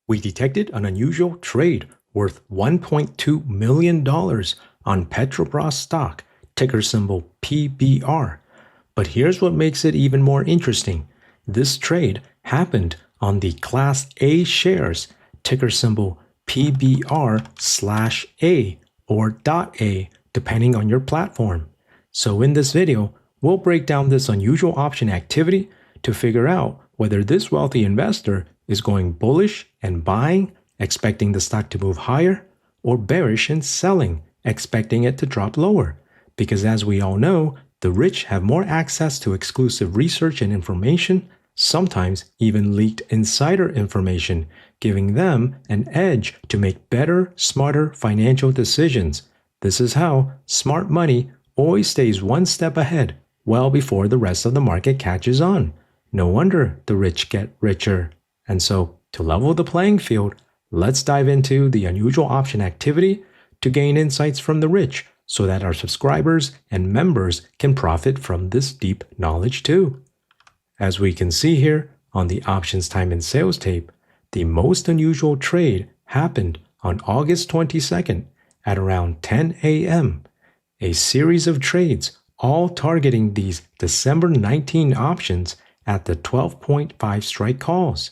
We detected an unusual trade worth $1.2 million on Petrobras stock, ticker symbol PBR. But here's what makes it even more interesting. This trade happened on the Class A shares, ticker symbol PBR/A or .A, depending on your platform. So in this video, we'll break down this unusual option activity to figure out whether this wealthy investor is going bullish and buying, expecting the stock to move higher, or bearish and selling, expecting it to drop lower. Because as we all know, the rich have more access to exclusive research and information, sometimes even leaked insider information, giving them an edge to make better, smarter financial decisions. This is how smart money always stays one step ahead, well before the rest of the market catches on. No wonder the rich get richer. And so, to level the playing field, let's dive into the unusual option activity to gain insights from the rich so that our subscribers and members can profit from this deep knowledge too. As we can see here on the options time and sales tape, the most unusual trade happened on August 22nd at around 10 a.m. A series of trades all targeting these December 19 options at the 12.5 strike calls.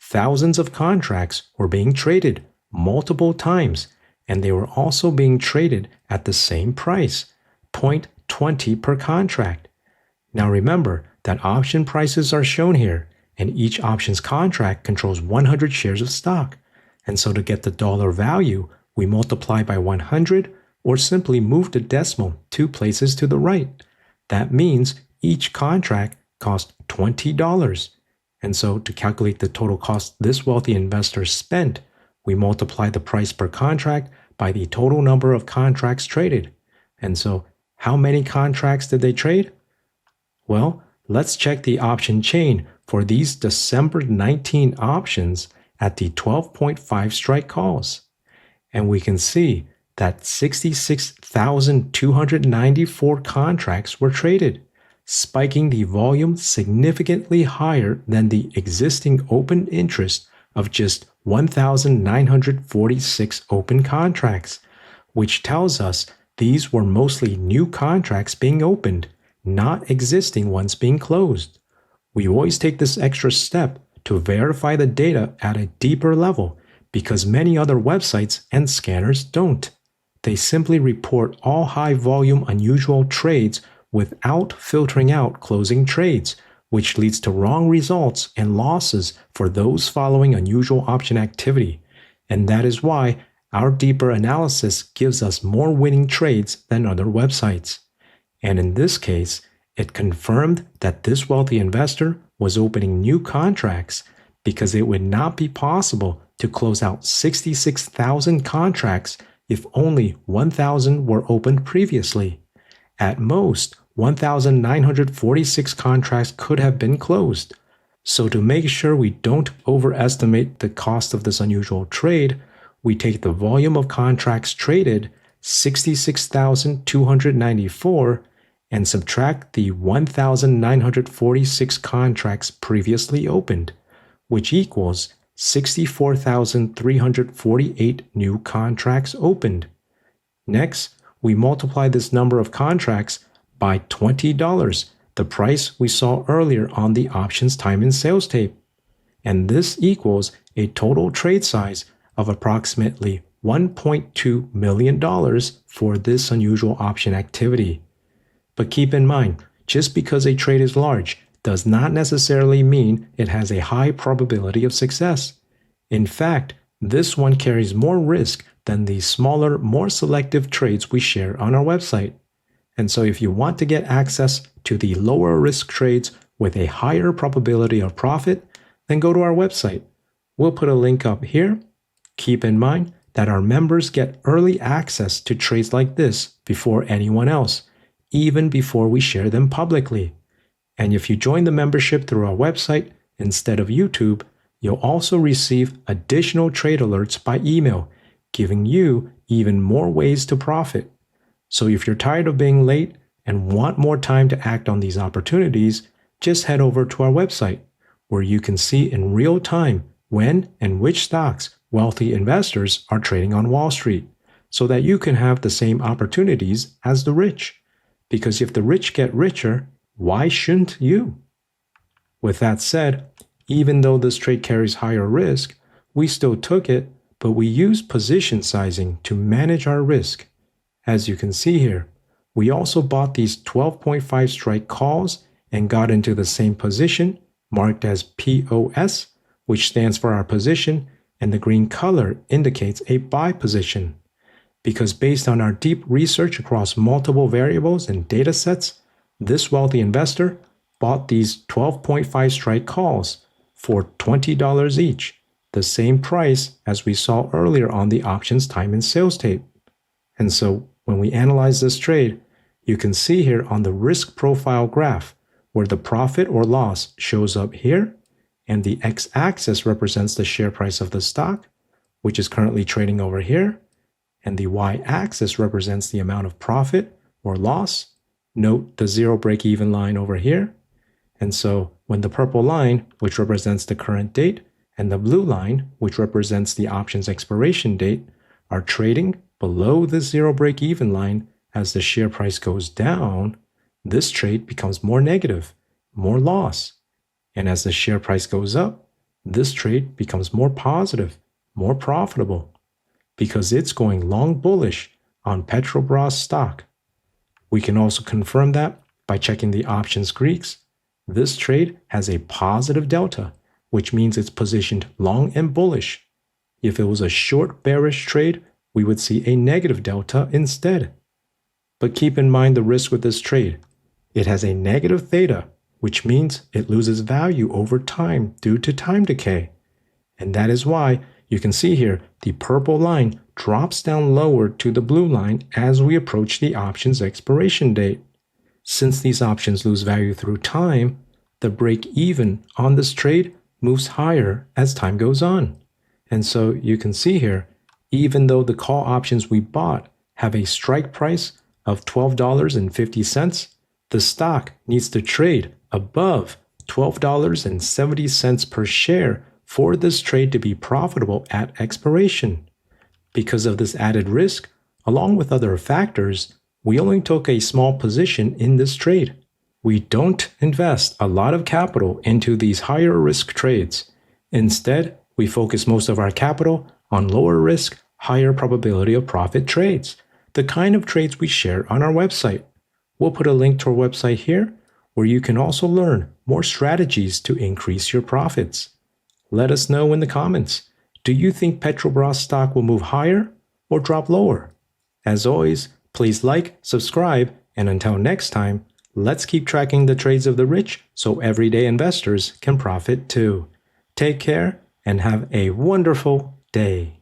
Thousands of contracts were being traded multiple times, and they were also being traded at the same price, 0.20 per contract. Now remember that option prices are shown here, and each options contract controls 100 shares of stock. And so to get the dollar value, we multiply by 100 or simply move the decimal 2 places to the right. That means each contract cost $20. And so to calculate the total cost this wealthy investor spent, we multiply the price per contract by the total number of contracts traded. And so how many contracts did they trade? Well, let's check the option chain for these December 19 options at the 12.5 strike calls. And we can see that 66,294 contracts were traded, spiking the volume significantly higher than the existing open interest of just 1,946 open contracts, which tells us these were mostly new contracts being opened, not existing ones being closed. We always take this extra step to verify the data at a deeper level because many other websites and scanners don't. They simply report all high volume unusual trades without filtering out closing trades, which leads to wrong results and losses for those following unusual option activity. And that is why our deeper analysis gives us more winning trades than other websites. And in this case, it confirmed that this wealthy investor was opening new contracts because it would not be possible to close out 66,000 contracts if only 1,000 were opened previously. At most, 1,946 contracts could have been closed. So to make sure we don't overestimate the cost of this unusual trade, we take the volume of contracts traded, 66,294, and subtract the 1,946 contracts previously opened, which equals 64,348 new contracts opened. Next, we multiply this number of contracts by $20, the price we saw earlier on the options time and sales tape. And this equals a total trade size of approximately $1.2 million for this unusual option activity. But keep in mind, just because a trade is large does not necessarily mean it has a high probability of success. In fact, this one carries more risk than the smaller, more selective trades we share on our website. And so if you want to get access to the lower risk trades with a higher probability of profit, then go to our website. We'll put a link up here. Keep in mind that our members get early access to trades like this before anyone else, even before we share them publicly. And if you join the membership through our website instead of YouTube, you'll also receive additional trade alerts by email, giving you even more ways to profit. So if you're tired of being late and want more time to act on these opportunities, just head over to our website, where you can see in real time when and which stocks wealthy investors are trading on Wall Street, so that you can have the same opportunities as the rich. Because if the rich get richer, why shouldn't you? With that said, even though this trade carries higher risk, we still took it, but we used position sizing to manage our risk. As you can see here, we also bought these 12.5 strike calls and got into the same position, marked as POS, which stands for our position, and the green color indicates a buy position. Because based on our deep research across multiple variables and data sets, this wealthy investor bought these 12.5 strike calls for $20 each, the same price as we saw earlier on the options time and sales tape. And so when we analyze this trade, you can see here on the risk profile graph where the profit or loss shows up here, and the x-axis represents the share price of the stock, which is currently trading over here, and the y-axis represents the amount of profit or loss. Note the zero break-even line over here. And so when the purple line, which represents the current date, and the blue line, which represents the option's expiration date, are trading below the zero break-even line as the share price goes down, this trade becomes more negative, more loss. And as the share price goes up, this trade becomes more positive, more profitable, because it's going long bullish on Petrobras stock. We can also confirm that by checking the options Greeks. This trade has a positive delta, which means it's positioned long and bullish. If it was a short bearish trade, we would see a negative delta instead. But keep in mind the risk with this trade. It has a negative theta, which means it loses value over time due to time decay. And that is why you can see here the purple line drops down lower to the blue line as we approach the option's expiration date. Since these options lose value through time, the break-even on this trade moves higher as time goes on. And so you can see here, even though the call options we bought have a strike price of $12.50, the stock needs to trade above $12.70 per share for this trade to be profitable at expiration. Because of this added risk, along with other factors, we only took a small position in this trade. We don't invest a lot of capital into these higher risk trades. Instead, we focus most of our capital on lower risk, higher probability of profit trades, the kind of trades we share on our website. We'll put a link to our website here where you can also learn more strategies to increase your profits. Let us know in the comments. Do you think Petrobras stock will move higher or drop lower? As always, please like, subscribe, and until next time, let's keep tracking the trades of the rich so everyday investors can profit too. Take care and have a wonderful day.